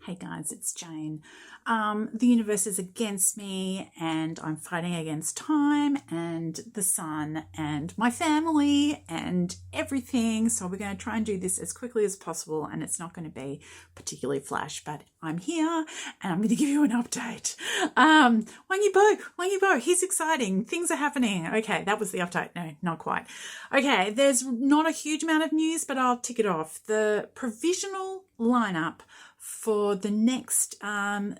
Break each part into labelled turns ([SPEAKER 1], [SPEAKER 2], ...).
[SPEAKER 1] Hey guys, it's Jane. The universe is against me and I'm fighting against time and the sun and my family and everything. So we're going to try and do this as quickly as possible, and it's not going to be particularly flash, but I'm here and I'm going to give you an update. Wang Yibo, he's exciting. Things are happening. Okay, that was the update. No, not quite. Okay, there's not a huge amount of news, but I'll tick it off. The provisional lineup for the next China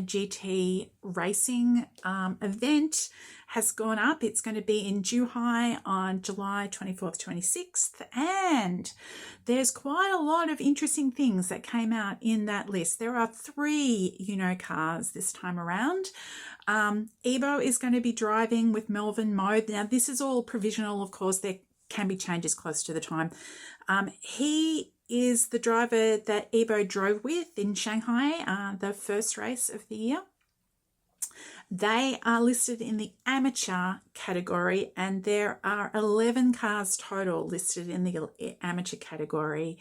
[SPEAKER 1] GT racing event has gone up. It's going to be in Zhuhai on July 24th, 26th. And there's quite a lot of interesting things that came out in that list. There are 3 cars this time around. Yibo is going to be driving with Melvin MOH. Now, this is all provisional, of course. There can be changes close to the time. He is the driver that Yibo drove with in Shanghai, the first race of the year. They are listed in the amateur category, and there are 11 cars total listed in the amateur category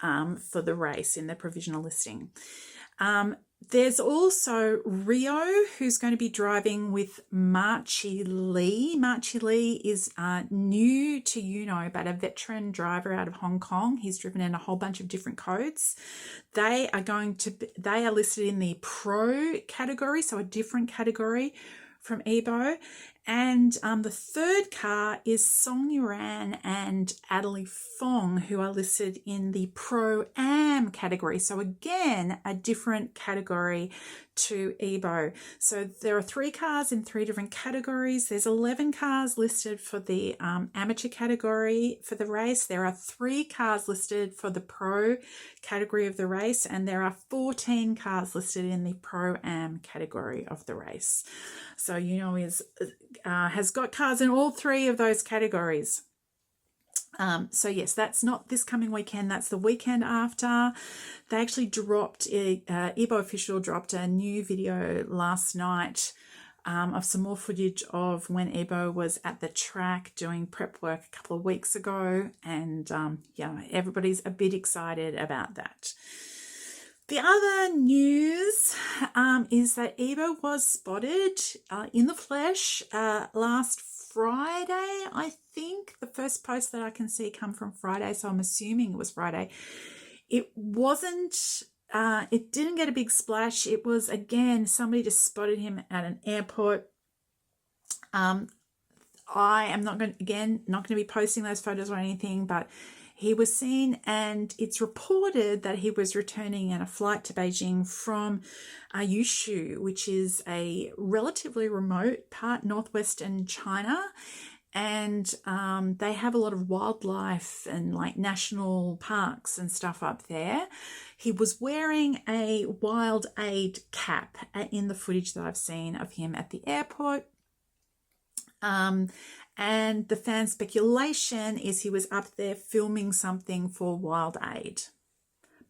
[SPEAKER 1] for the race in the provisional listing. There's also RIO, who's going to be driving with Marchy LEE. Marchy LEE is new to but a veteran driver out of Hong Kong. He's driven in a whole bunch of different codes. They are listed in the pro category, so a different category from Yibo. And the third car is Song Yiran and Adderley Fong, who are listed in the ProAm category. So again, a different category to Yibo. So there are 3 cars in 3 different categories. There's 11 cars listed for the amateur category for the race. There are 3 cars listed for the pro category of the race, and there are 14 cars listed in the ProAm category of the race. So has got cars in all 3 of those categories. So yes, that's not this coming weekend, that's the weekend after. They actually Yibo official dropped a new video last night of some more footage of when Yibo was at the track doing prep work a couple of weeks ago, and everybody's a bit excited about that. The other news is that Yibo was spotted in the flesh last Friday, I think. The first post that I can see come from Friday, so I'm assuming it was Friday. It didn't get a big splash. It was, again, somebody just spotted him at an airport. I am not going to be posting those photos or anything, but he was seen, and it's reported that he was returning in a flight to Beijing from Yushu, which is a relatively remote part, northwestern China. And they have a lot of wildlife and like national parks and stuff up there. He was wearing a WildAID cap in the footage that I've seen of him at the airport. And the fan speculation is he was up there filming something for WildAID.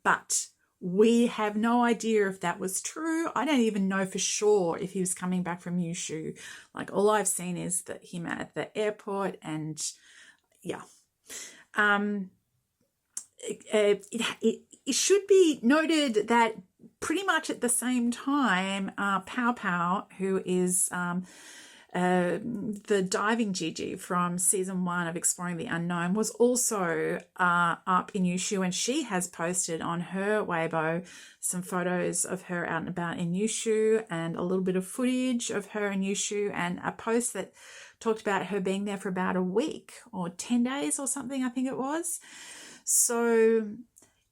[SPEAKER 1] But we have no idea if that was true. I don't even know for sure if he was coming back from Yushu. Like, all I've seen is that him at the airport, and yeah. It should be noted that pretty much at the same time, Pao, who is the diving Gigi from season 1 of Exploring the Unknown, was also up in Yushu, and she has posted on her Weibo some photos of her out and about in Yushu and a little bit of footage of her in Yushu, and a post that talked about her being there for about a week or 10 days or something, I think it was. So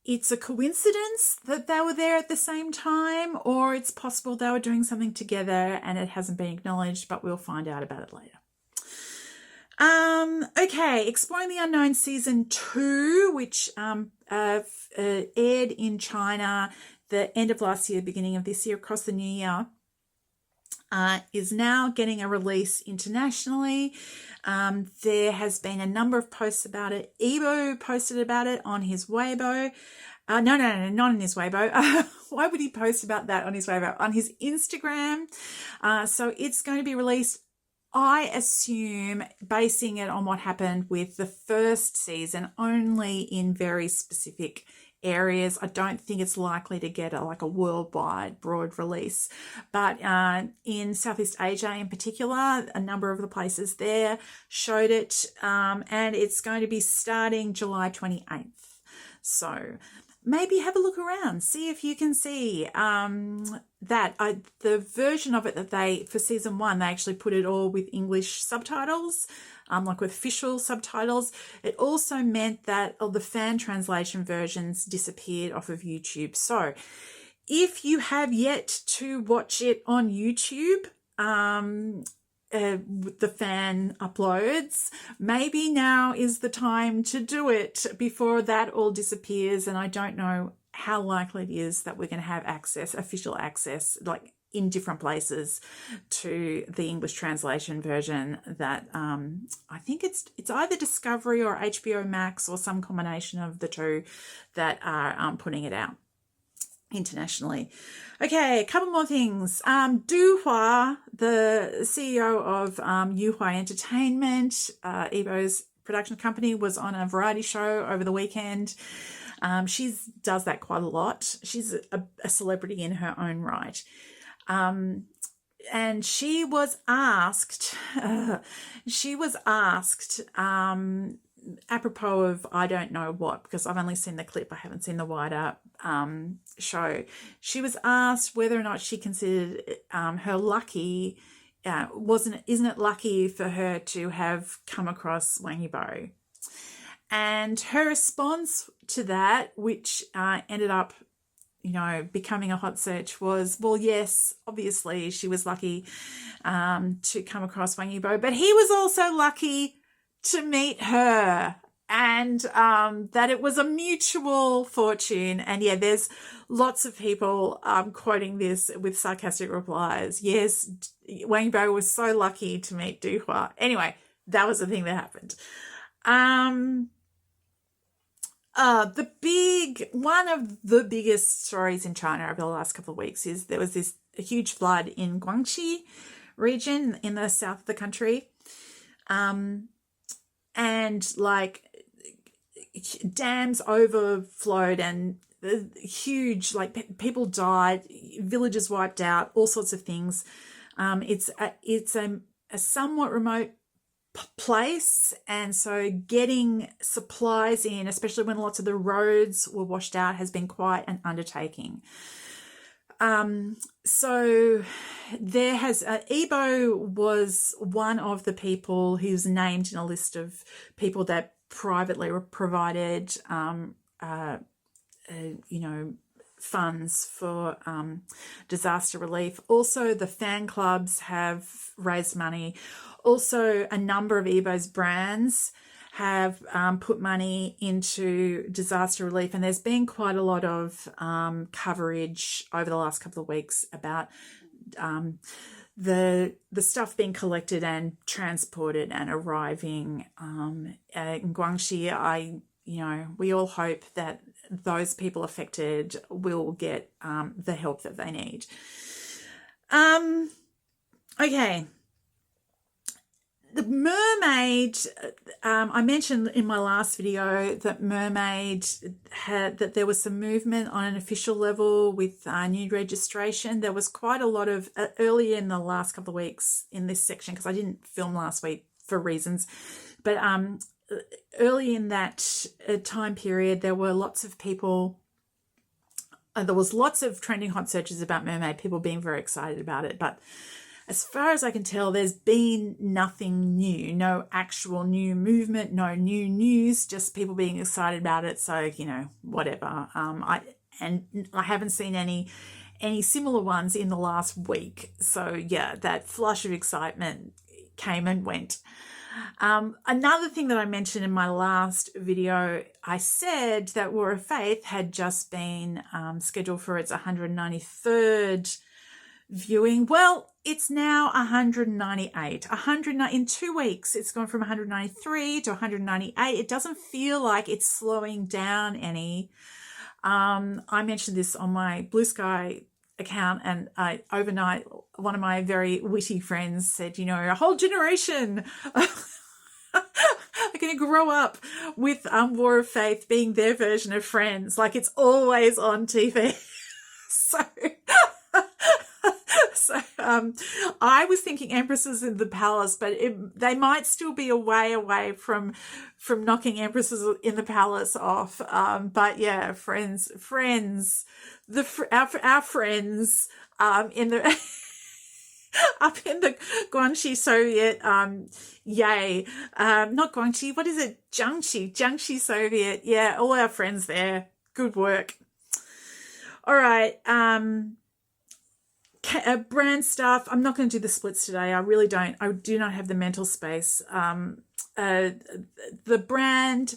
[SPEAKER 1] it's a coincidence that they were there at the same time, or it's possible they were doing something together and it hasn't been acknowledged, but we'll find out about it later. Okay, Exploring the Unknown Season 2, which aired in China the end of last year, beginning of this year, across the new year, is now getting a release internationally. There has been a number of posts about it. Yibo posted about it on his Weibo. No, not on his Weibo. Why would he post about that on his Weibo? On his Instagram. So it's going to be released, I assume, basing it on what happened with the first season, only in very specific areas. I don't think it's likely to get like a worldwide broad release, but in Southeast Asia in particular, a number of the places there showed it, and it's going to be starting July 28th. So maybe have a look around, see if you can see the version of it that for season 1, they actually put it all with English subtitles, like with official subtitles. It also meant that the fan translation versions disappeared off of YouTube. So if you have yet to watch it on YouTube, the fan uploads, maybe now is the time to do it before that all disappears. And I don't know how likely it is that we're going to have official access, like in different places, to the English translation version that I think it's either Discovery or HBO Max or some combination of the two that are putting it out internationally. Okay, a couple more things. Zhuhai, the CEO of Zhuhai Entertainment, Yibo's production company, was on a variety show over the weekend. She does that quite a lot. She's a celebrity in her own right. And she was asked, apropos of I don't know what, because I've only seen the clip, I haven't seen the wider show. She was asked whether or not she considered her lucky, isn't it lucky for her to have come across Wang Yibo? And her response to that, which ended up, becoming a hot search, was, well, yes, obviously she was lucky to come across Wang Yibo, but he was also lucky to meet her, and that it was a mutual fortune. And yeah, there's lots of people quoting this with sarcastic replies. Yes, Wang Yibo was so lucky to meet Zhuhai. Anyway, that was the thing that happened. One of the biggest stories in China over the last couple of weeks is there was a huge flood in Guangxi region in the south of the country. And like dams overflowed and huge, like people died, villages wiped out, all sorts of things. It's a somewhat remote place, and so getting supplies in, especially when lots of the roads were washed out, has been quite an undertaking. So there has Yibo was one of the people who's named in a list of people that privately were provided funds for disaster relief. Also, the fan clubs have raised money. Also, a number of Yibo's brands have put money into disaster relief, and there's been quite a lot of coverage over the last couple of weeks about the stuff being collected and transported and arriving in Guangxi. We all hope that those people affected will get the help that they need. Okay. The Mermaid, I mentioned in my last video that Mermaid that there was some movement on an official level with nude registration. There was quite a lot of, early in the last couple of weeks in this section, because I didn't film last week for reasons, but early in that time period, there were lots of people, there was lots of trending hot searches about Mermaid, people being very excited about it, but as far as I can tell, there's been nothing new, no actual new movement, no new news, just people being excited about it. So, whatever. I haven't seen any similar ones in the last week. So yeah, that flush of excitement came and went. Another thing that I mentioned in my last video, I said that War of Faith had just been scheduled for its 193rd viewing. Well, it's now 198. In 2 weeks, it's gone from 193 to 198. It doesn't feel like it's slowing down any. I mentioned this on my Blue Sky account, and overnight, one of my very witty friends said, a whole generation going to grow up with War of Faith being their version of Friends. Like, it's always on TV. So I was thinking Empresses in the Palace, but they might still be a way away from knocking Empresses in the Palace off. But yeah, friends, our friends in the up in the Guangxi Soviet, yay, not Guangxi, what is it? Jiangxi Soviet. Yeah, all our friends there. Good work. All right. Brand stuff. I'm not going to do the splits today. I really don't. I do not have the mental space. The brand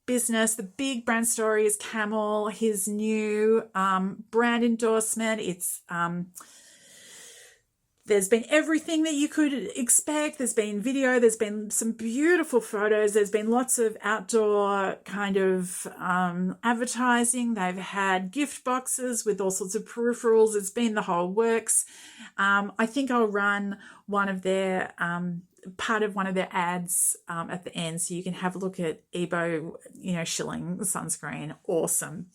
[SPEAKER 1] business, the big brand story is CAMEL, his new brand endorsement. It's there's been everything that you could expect. There's been video. There's been some beautiful photos. There's been lots of outdoor kind of advertising. They've had gift boxes with all sorts of peripherals. It's been the whole works. I think I'll run one of their part of one of their ads at the end, so you can have a look at Yibo, shilling sunscreen. Awesome.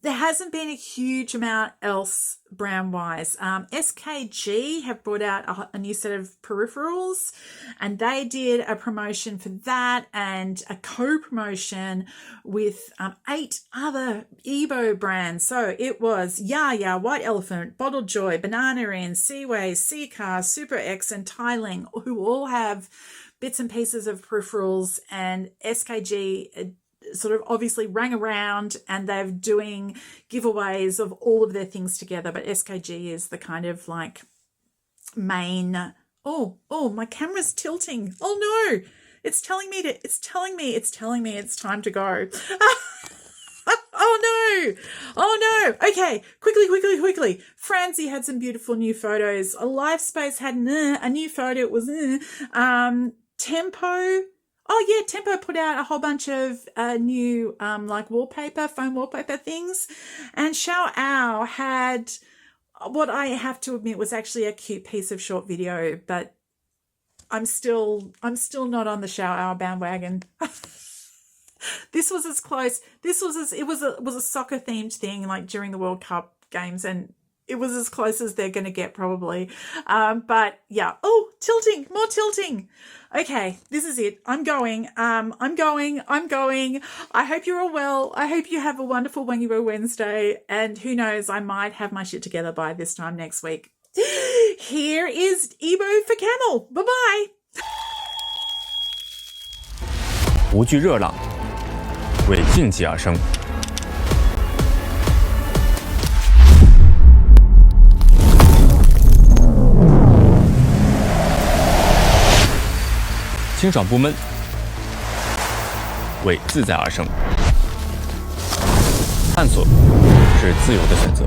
[SPEAKER 1] There hasn't been a huge amount else brand-wise. SKG have brought out a new set of peripherals, and they did a promotion for that and a co-promotion with 8 other Yibo brands. So it was YAYA, White Elephant, Bottled Joy, bananain, seaways, Seacar, SuperX, and Tai Ling, who all have bits and pieces of peripherals, and SKG sort of obviously rang around, and they're doing giveaways of all of their things together. But SKG is the kind of like main. Oh, my camera's tilting. Oh no, it's telling me it's telling me it's time to go. Oh no. Okay, quickly. Franzzi had some beautiful new photos. Lifespace had a new photo. It was Tempo. Oh yeah, Tempo put out a whole bunch of new like foam wallpaper things, and Xiao Aoo had what I have to admit was actually a cute piece of short video, but I'm still not on the Xiao Aoo bandwagon. This was as close. It was a soccer themed thing like during the World Cup games, and it was as close as they're going to get probably. But yeah. Oh, more tilting. Okay, this is it. I'm going. I hope you're all well. I hope you have a wonderful Wangyuo Wednesday. And who knows, I might have my shit together by this time next week. Here is Yibo for CAMEL. Bye-bye.
[SPEAKER 2] 不惧热浪，为竞技而生。清爽不闷，为自在而生。探索是自由的选择。